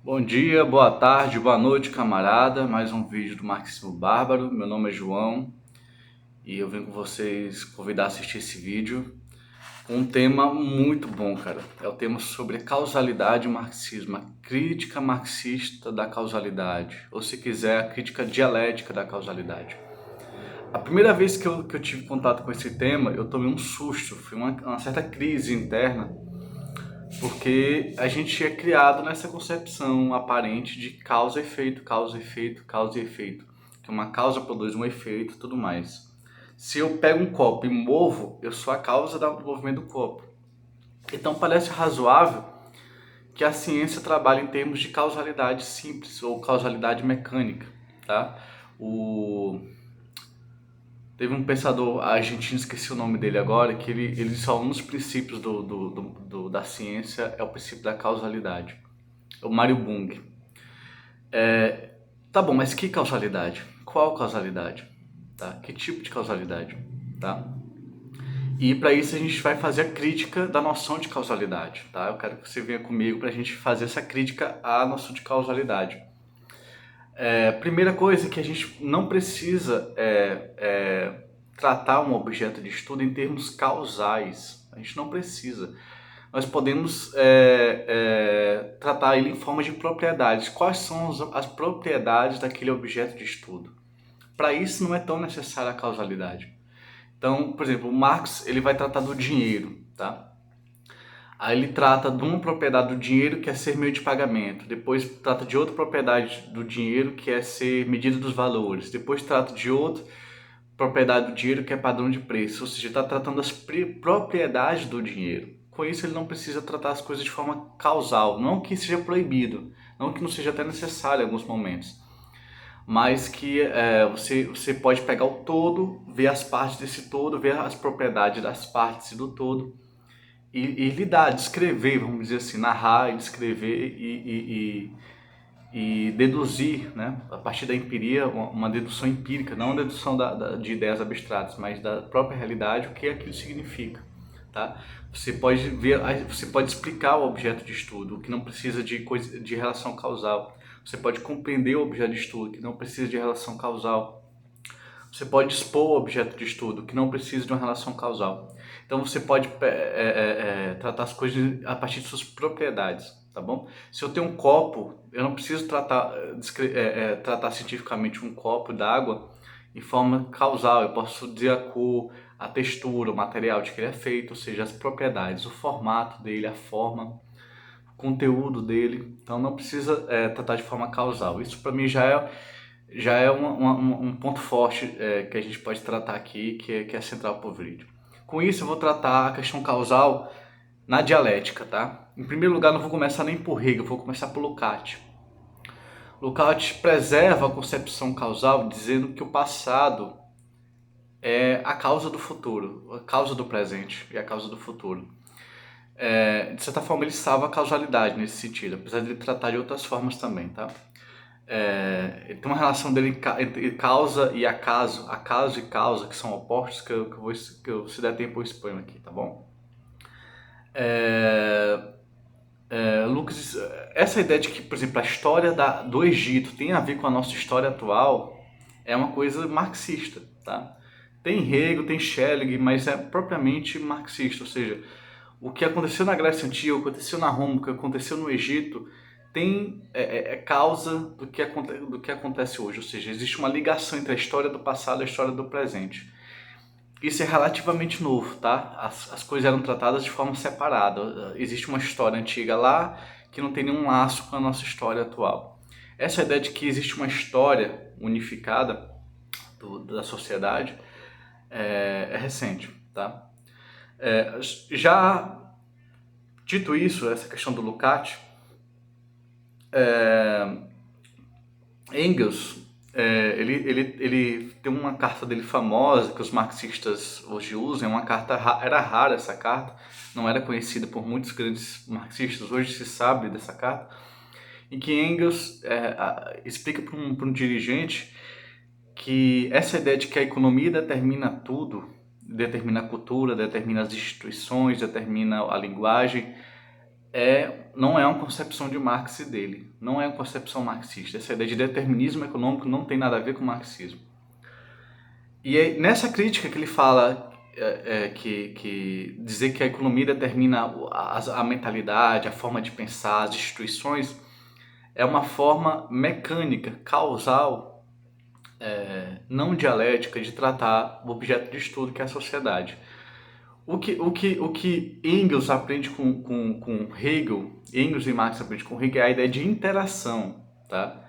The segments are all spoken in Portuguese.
Bom dia, boa tarde, boa noite, camarada. Mais um vídeo do Marxismo Bárbaro. Meu nome é João e eu venho com vocês convidar a assistir esse vídeo com um tema muito bom, cara. É o tema sobre a causalidade e o marxismo, a crítica marxista da causalidade, ou se quiser, a crítica dialética da causalidade. A primeira vez que eu tive contato com esse tema, eu tomei um susto, foi uma certa crise interna porque a gente é criado nessa concepção aparente de causa e efeito, causa e efeito, causa e efeito. Que uma causa produz um efeito e tudo mais. Se eu pego um copo e movo, eu sou a causa do movimento do copo. Então parece razoável que a ciência trabalhe em termos de causalidade simples ou causalidade mecânica. Tá? O... Teve um pensador argentino, esqueci o nome dele agora, que ele disse um dos princípios da ciência é o princípio da causalidade. O Mário Bung. Tá bom, mas que causalidade? Qual causalidade? Tá? Que tipo de causalidade? Tá? E para isso a gente vai fazer a crítica da noção de causalidade. Tá? Eu quero que você venha comigo para a gente fazer essa crítica à noção de causalidade. Primeira coisa que a gente não precisa tratar um objeto de estudo em termos causais. A gente não precisa. Nós podemos tratar ele em forma de propriedades. Quais são as propriedades daquele objeto de estudo? Para isso não é tão necessária a causalidade. Então, por exemplo, o Marx ele vai tratar do dinheiro, tá? Aí ele trata de uma propriedade do dinheiro que é ser meio de pagamento, depois trata de outra propriedade do dinheiro que é ser medida dos valores, depois trata de outra propriedade do dinheiro que é padrão de preço, ou seja, está tratando das propriedades do dinheiro. Com isso ele não precisa tratar as coisas de forma causal, não que seja proibido, não que não seja até necessário em alguns momentos, mas que você pode pegar o todo, ver as partes desse todo, ver as propriedades das partes do todo e lidar, descrever, vamos dizer assim, narrar, descrever e deduzir, né, a partir da empiria, uma dedução empírica, não uma dedução de ideias abstratas, mas da própria realidade, o que aquilo significa. Tá? Você pode ver, você pode explicar o objeto de estudo, o que não precisa de relação causal. Você pode compreender o objeto de estudo, que não precisa de relação causal. Você pode expor o objeto de estudo, que não precisa de uma relação causal. Então você pode tratar as coisas a partir de suas propriedades, tá bom? Se eu tenho um copo, eu não preciso tratar cientificamente um copo d'água em forma causal. Eu posso dizer a cor, a textura, o material de que ele é feito, ou seja, as propriedades, o formato dele, a forma, o conteúdo dele. Então não precisa tratar de forma causal. Isso para mim já é um ponto forte que a gente pode tratar aqui, que é central para o vídeo. Com isso, eu vou tratar a questão causal na dialética, tá? Em primeiro lugar, não vou começar nem por Hegel, vou começar por Lukács. Lukács preserva a concepção causal, dizendo que o passado é a causa do futuro, a causa do presente e a causa do futuro. De certa forma, ele salva a causalidade nesse sentido, apesar de ele tratar de outras formas também, tá? Tem uma relação dele entre causa e acaso e causa, que são opostos, se der tempo eu exponho aqui, tá bom? Lucas, essa ideia de que, por exemplo, a história do Egito tem a ver com a nossa história atual é uma coisa marxista, tá? Tem Hegel, tem Schelling, mas é propriamente marxista, ou seja, o que aconteceu na Grécia Antiga, o que aconteceu na Roma, o que aconteceu no Egito, é causa do que acontece hoje, ou seja, existe uma ligação entre a história do passado e a história do presente. Isso é relativamente novo, tá? As coisas eram tratadas de forma separada. Existe uma história antiga lá que não tem nenhum laço com a nossa história atual. Essa ideia de que existe uma história unificada da sociedade é recente, tá? Já dito isso, essa questão do Lukács, Engels, ele tem uma carta dele famosa que os marxistas hoje usam, uma carta, era rara essa carta, não era conhecida por muitos grandes marxistas, hoje se sabe dessa carta, em que Engels explica para um dirigente que essa ideia de que a economia determina tudo, determina a cultura, determina as instituições, determina a linguagem, não é uma concepção de Marx e dele, não é uma concepção marxista. Essa ideia de determinismo econômico não tem nada a ver com marxismo. E é nessa crítica que ele fala que dizer que a economia determina a mentalidade, a forma de pensar, as instituições, é uma forma mecânica, causal, não dialética de tratar o objeto de estudo que é a sociedade. O que Engels aprende com Hegel, Engels e Marx aprendem com Hegel, é a ideia de interação, tá?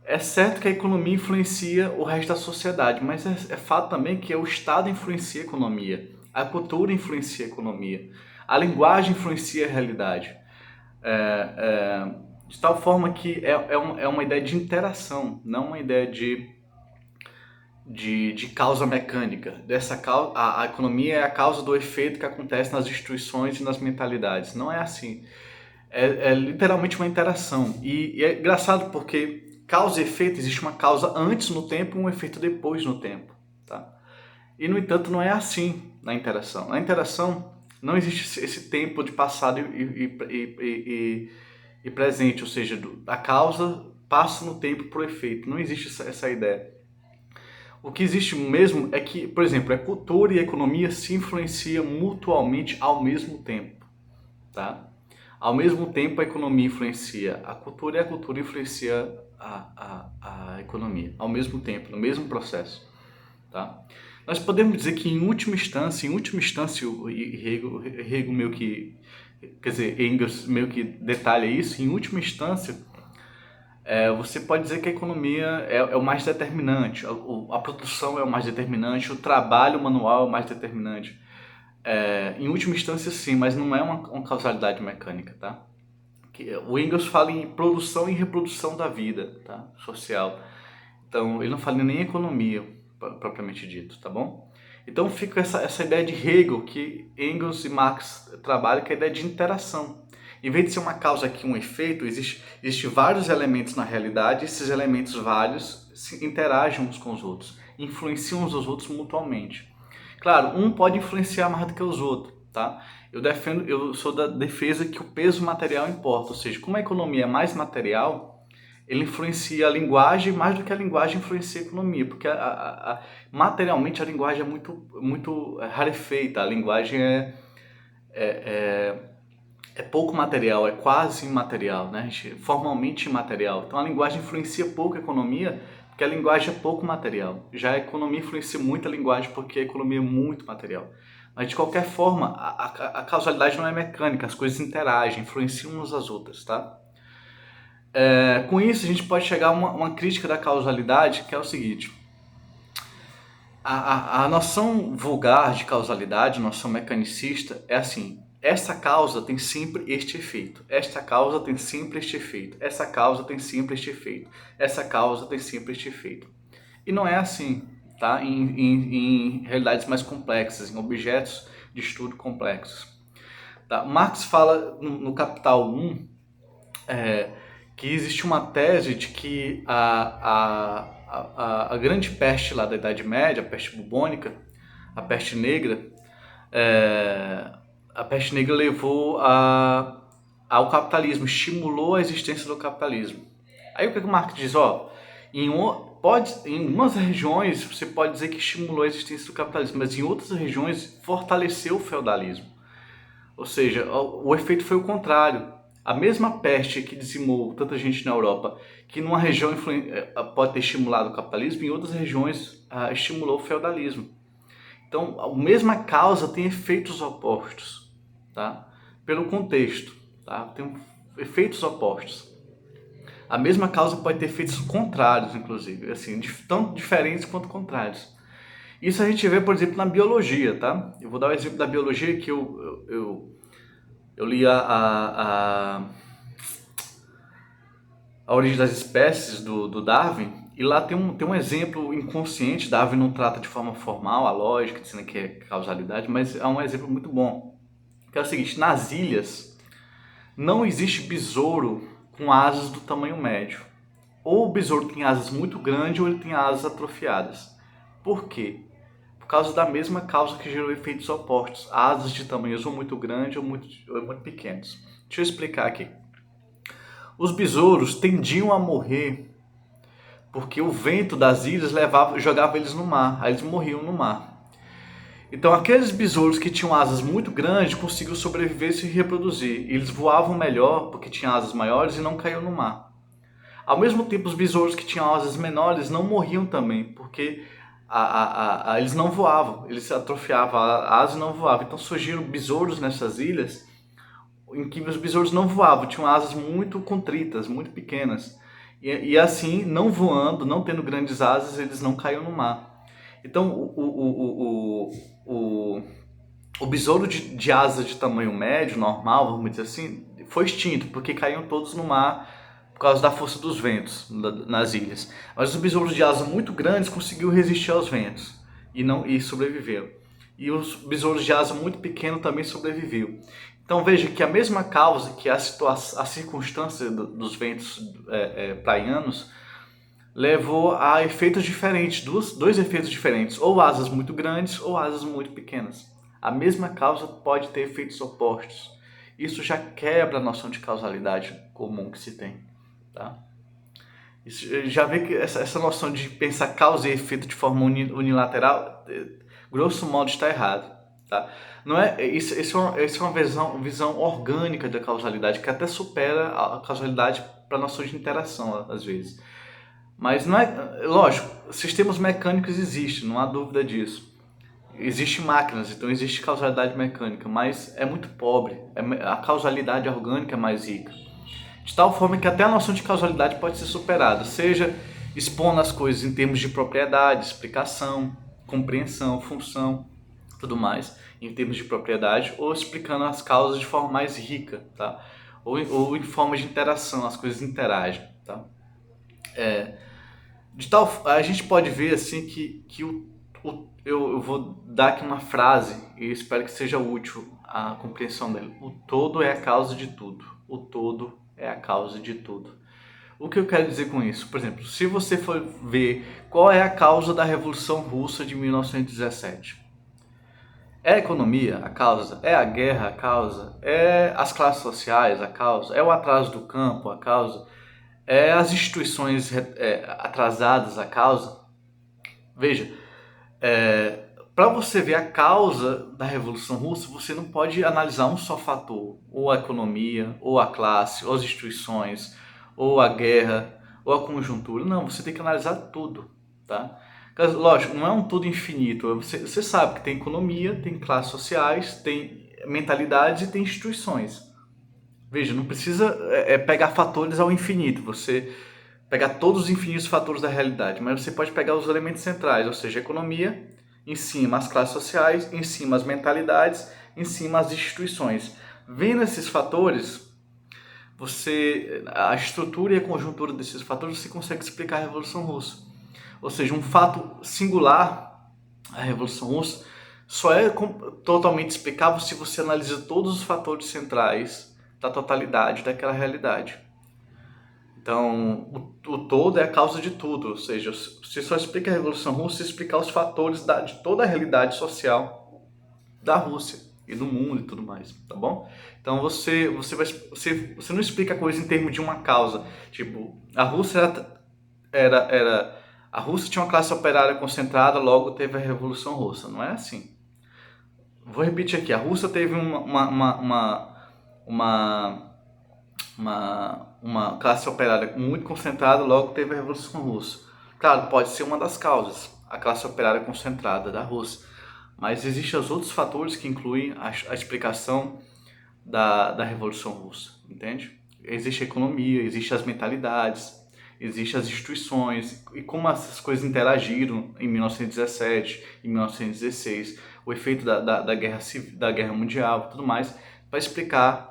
É certo que a economia influencia o resto da sociedade, mas é fato também que o Estado influencia a economia, a cultura influencia a economia, a linguagem influencia a realidade. De tal forma que é uma ideia de interação, não uma ideia de causa mecânica. A economia é a causa do efeito que acontece nas instituições e nas mentalidades. Não é assim. É literalmente uma interação. E é engraçado porque causa e efeito, existe uma causa antes no tempo e um efeito depois no tempo. Tá? E, no entanto, não é assim na interação. Na interação, não existe esse tempo de passado e presente, ou seja, a causa passa no tempo para o efeito. Não existe essa ideia. O que existe mesmo é que, por exemplo, a cultura e a economia se influenciam mutuamente ao mesmo tempo, tá? Ao mesmo tempo, a economia influencia a cultura e a cultura influencia a economia, ao mesmo tempo, no mesmo processo, tá? Nós podemos dizer que, em última instância, o Hegel meio que, quer dizer, Engels meio que detalha isso, em última instância, você pode dizer que a economia é o mais determinante, a produção é o mais determinante, o trabalho manual é o mais determinante. Em última instância, sim, mas não é uma causalidade mecânica, tá? O Engels fala em produção e reprodução da vida, tá? Social. Então, ele não fala nem em economia, propriamente dito, tá bom? Então, fica essa ideia de Hegel, que Engels e Marx trabalham, que é a ideia de interação. Em vez de ser uma causa aqui, um efeito, existe vários elementos na realidade, esses elementos vários se interagem uns com os outros, influenciam uns aos outros mutuamente. Claro, um pode influenciar mais do que os outros, tá? Eu sou da defesa que o peso material importa, ou seja, como a economia é mais material, ele influencia a linguagem mais do que a linguagem influencia a economia, porque materialmente a linguagem é muito rarefeita, a linguagem é pouco material, é quase imaterial, né? Formalmente imaterial. Então a linguagem influencia pouco a economia, porque a linguagem é pouco material. Já a economia influencia muito a linguagem, porque a economia é muito material. Mas de qualquer forma, a causalidade não é mecânica, as coisas interagem, influenciam umas às outras, tá? Com isso a gente pode chegar a uma crítica da causalidade, que é o seguinte: a noção vulgar de causalidade, noção mecanicista, é assim: essa causa tem sempre este efeito, esta causa tem sempre este efeito, essa causa tem sempre este efeito, essa causa tem sempre este efeito. E não é assim, tá? Em realidades mais complexas, em objetos de estudo complexos. Tá? Marx fala no Capital 1 que existe uma tese de que a grande peste lá da Idade Média, a peste bubônica, a peste negra, a peste negra levou ao capitalismo, estimulou a existência do capitalismo. Aí o que o Marx diz? Em algumas regiões você pode dizer que estimulou a existência do capitalismo, mas em outras regiões fortaleceu o feudalismo. Ou seja, o efeito foi o contrário. A mesma peste que dizimou tanta gente na Europa, que numa região pode ter estimulado o capitalismo, em outras regiões estimulou o feudalismo. Então, a mesma causa tem efeitos opostos, tá? Pelo contexto, tá? Tem efeitos opostos. A mesma causa pode ter efeitos contrários, inclusive, assim, tão diferentes quanto contrários. Isso a gente vê, por exemplo, na biologia, tá? Eu vou dar o exemplo da biologia que eu li a Origem das Espécies do Darwin, e lá tem um exemplo inconsciente. Darwin não trata de forma formal a lógica, dizendo que é causalidade, mas é um exemplo muito bom. Que é o seguinte: nas ilhas não existe besouro com asas do tamanho médio. Ou o besouro tem asas muito grandes ou ele tem asas atrofiadas. Por quê? Por causa da mesma causa que gerou efeitos opostos. Asas de tamanhos ou muito grandes ou muito pequenos. Deixa eu explicar aqui. Os besouros tendiam a morrer porque o vento das ilhas jogava eles no mar, aí eles morriam no mar. Então aqueles besouros que tinham asas muito grandes conseguiam sobreviver e se reproduzir. Eles voavam melhor porque tinham asas maiores e não caíam no mar. Ao mesmo tempo, os besouros que tinham asas menores não morriam também, porque eles não voavam, eles atrofiavam a asa e não voavam. Então surgiram besouros nessas ilhas em que os besouros não voavam, tinham asas muito contritas, muito pequenas. E assim, não voando, não tendo grandes asas, eles não caíam no mar. Então, o besouro de asa de tamanho médio, normal, vamos dizer assim, foi extinto, porque caíam todos no mar por causa da força dos ventos nas ilhas. Mas os besouros de asa muito grandes conseguiram resistir aos ventos e sobreviveram. E os besouros de asa muito pequeno também sobreviveu. Então veja que a mesma causa, que a circunstância dos ventos praianos, levou a efeitos diferentes, dois efeitos diferentes, ou asas muito grandes ou asas muito pequenas. A mesma causa pode ter efeitos opostos. Isso já quebra a noção de causalidade comum que se tem. Tá? Isso, já vê que essa noção de pensar causa e efeito de forma unilateral, grosso modo, está errado. Tá? Não é, isso é uma visão orgânica da causalidade, que até supera a causalidade para a noção de interação, às vezes. Mas não é, lógico, sistemas mecânicos existem, não há dúvida disso. Existem máquinas, então existe causalidade mecânica, mas é muito pobre. A causalidade orgânica é mais rica. De tal forma que até a noção de causalidade pode ser superada, seja expondo as coisas em termos de propriedade, explicação, compreensão, função, tudo mais, em termos de propriedade, ou explicando as causas de forma mais rica, tá? Ou em forma de interação, as coisas interagem, tá? A gente pode ver assim que eu vou dar aqui uma frase e espero que seja útil a compreensão dela. O todo é a causa de tudo. O todo é a causa de tudo. O que eu quero dizer com isso? Por exemplo, se você for ver qual é a causa da Revolução Russa de 1917. É a economia a causa? É a guerra a causa? É as classes sociais a causa? É o atraso do campo a causa? É as instituições atrasadas a causa? Veja, para você ver a causa da Revolução Russa, você não pode analisar um só fator, ou a economia, ou a classe, ou as instituições, ou a guerra, ou a conjuntura. Não, você tem que analisar tudo, tá? Lógico, não é um tudo infinito. Você sabe que tem economia, tem classes sociais, tem mentalidades e tem instituições. Veja, não precisa pegar fatores ao infinito, você pegar todos os infinitos fatores da realidade, mas você pode pegar os elementos centrais, ou seja, a economia, em cima as classes sociais, em cima as mentalidades, em cima as instituições. Vendo esses fatores, a estrutura e a conjuntura desses fatores, você consegue explicar a Revolução Russa. Ou seja, um fato singular, a Revolução Russa, só é totalmente explicável se você analisa todos os fatores centrais da totalidade daquela realidade. Então, o todo é a causa de tudo, ou seja, você só explica a Revolução Russa se explicar os fatores de toda a realidade social da Rússia e do mundo e tudo mais, tá bom? Então você não explica a coisa em termos de uma causa, tipo, a Rússia tinha uma classe operária concentrada, logo teve a Revolução Russa, não é assim. Vou repetir aqui, a Rússia teve uma classe operária muito concentrada, logo teve a Revolução Russa. Claro, pode ser uma das causas, a classe operária concentrada da Rússia, mas existem os outros fatores que incluem a explicação da Revolução Russa, entende? Existe a economia, existem as mentalidades, existem as instituições e como essas coisas interagiram em 1917, em 1916, o efeito da guerra mundial, tudo mais, para explicar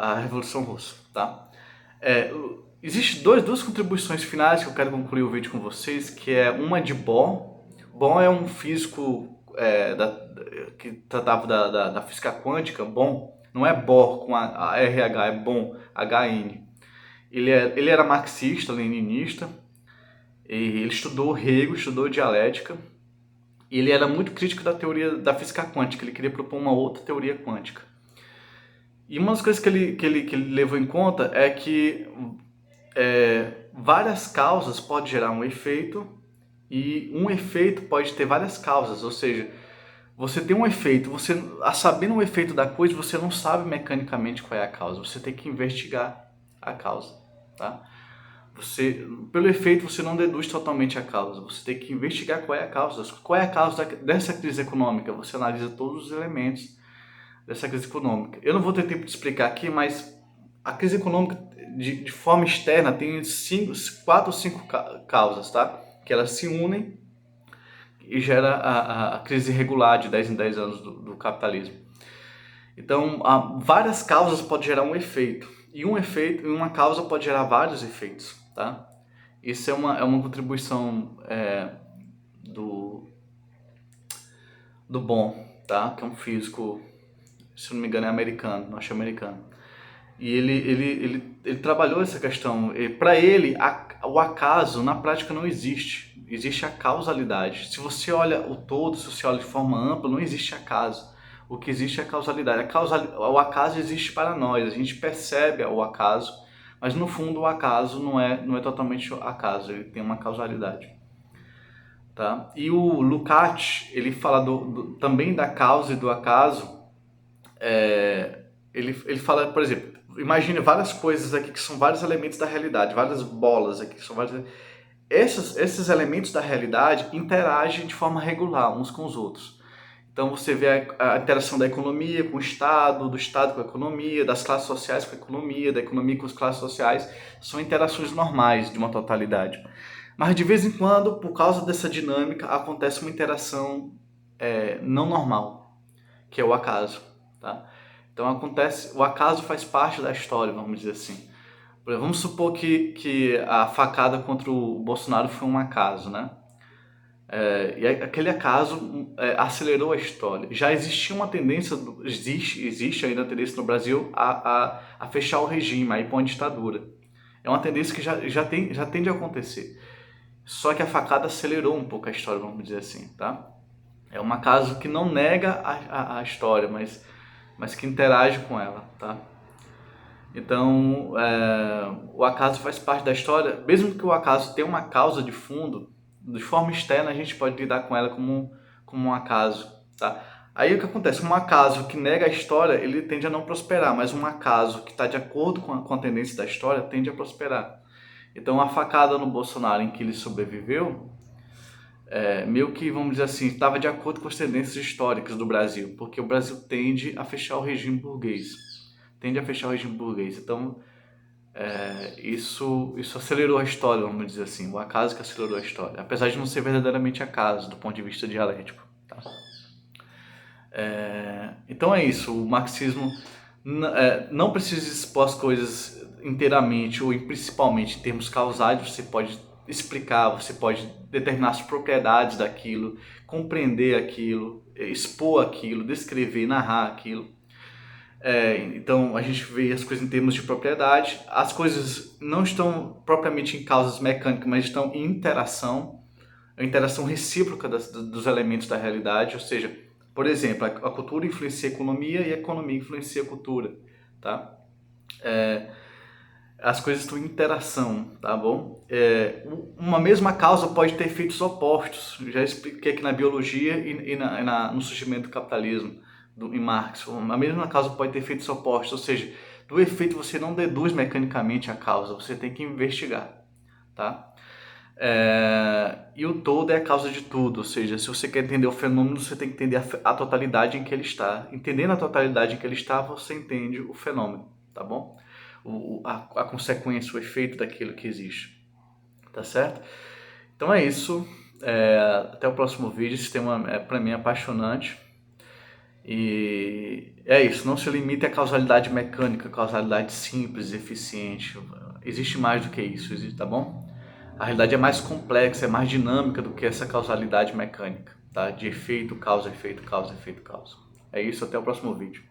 a Revolução Russa, tá? Existem duas contribuições finais que eu quero concluir o vídeo com vocês, que é uma de Bohr. Bohr é um físico que tratava da física quântica. Bohr não é Bohr com a RH, é Bohr, HN. Ele era marxista, leninista, e ele estudou Hegel, estudou dialética, E ele era muito crítico da teoria da física quântica, ele queria propor uma outra teoria quântica. E uma das coisas que ele levou em conta é que várias causas podem gerar um efeito, e um efeito pode ter várias causas, ou seja, você tem um efeito, você, sabendo o efeito da coisa, você não sabe mecanicamente qual é a causa, você tem que investigar a causa, tá? Pelo efeito, você não deduz totalmente a causa, você tem que investigar qual é a causa. Qual é a causa dessa crise econômica? Você analisa todos os elementos dessa crise econômica. Eu não vou ter tempo de explicar aqui, mas a crise econômica, de forma externa, tem 4 ou 5 causas, tá? Que elas se unem e gera a crise regular de 10 em 10 anos do capitalismo. Então, várias causas podem gerar um efeito. E uma causa pode gerar vários efeitos, tá? Isso é uma contribuição do Bohm, tá? Que é um físico, se não me engano, é americano, norte-americano. E ele trabalhou essa questão. Para ele, o acaso na prática não existe. Existe a causalidade. Se você olha o todo, se você olha de forma ampla, não existe acaso. O que existe é a causalidade. O acaso existe para nós. A gente percebe o acaso, mas no fundo o acaso não é totalmente acaso. Ele tem uma causalidade. Tá? E o Lukács, ele fala também da causa e do acaso. Ele fala, por exemplo, imagine várias coisas aqui que são vários elementos da realidade, várias bolas aqui que são vários. Esses elementos da realidade interagem de forma regular uns com os outros. Então você vê a interação da economia com o Estado, do Estado com a economia, das classes sociais com a economia, da economia com as classes sociais. São interações normais de uma totalidade. Mas de vez em quando, por causa dessa dinâmica, acontece uma interação não normal, que é o acaso. Tá? Então o acaso faz parte da história, vamos dizer assim. Vamos supor que a facada contra o Bolsonaro foi um acaso, né? E aquele acaso acelerou a história. Já existia uma tendência, existe ainda a tendência no Brasil a fechar o regime, a ir para uma ditadura. É uma tendência que já tende a acontecer. Só que a facada acelerou um pouco a história, vamos dizer assim, tá? É um acaso que não nega a história, mas que interage com ela, tá? Então, o acaso faz parte da história, mesmo que o acaso tenha uma causa de fundo, de forma externa a gente pode lidar com ela como um acaso, tá? Aí o que acontece? Um acaso que nega a história, ele tende a não prosperar, mas um acaso que está de acordo com a tendência da história tende a prosperar. Então a facada no Bolsonaro em que ele sobreviveu, meio que, vamos dizer assim, estava de acordo com as tendências históricas do Brasil, porque o Brasil tende a fechar o regime burguês. Então, isso acelerou a história, vamos dizer assim, o acaso que acelerou a história, apesar de não ser verdadeiramente acaso, do ponto de vista dialético. Tá? Então é isso, o marxismo não precisa expor as coisas inteiramente ou principalmente em termos causais, você pode explicar, você pode determinar as propriedades daquilo, compreender aquilo, expor aquilo, descrever, narrar aquilo. Então a gente vê as coisas em termos de propriedade, as coisas não estão propriamente em causas mecânicas, mas estão em interação, a interação recíproca dos elementos da realidade, ou seja, por exemplo, a cultura influencia a economia e a economia influencia a cultura, tá? As coisas estão em interação, tá bom? Uma mesma causa pode ter efeitos opostos, já expliquei aqui na biologia e no surgimento do capitalismo, em Marx. A mesma causa pode ter efeitos opostos, ou seja, do efeito você não deduz mecanicamente a causa, você tem que investigar, tá? E o todo é a causa de tudo, ou seja, se você quer entender o fenômeno, você tem que entender a totalidade em que ele está. Entendendo a totalidade em que ele está, você entende o fenômeno, tá bom? A consequência, o efeito daquilo que existe, tá certo? Então é isso, até o próximo vídeo. Esse tema para mim é apaixonante. E é isso, não se limite à causalidade mecânica, causalidade simples, eficiente. Existe mais do que isso, tá bom? A realidade é mais complexa, é mais dinâmica do que essa causalidade mecânica, tá? De efeito, causa, efeito, causa, efeito, causa. É isso, até o próximo vídeo.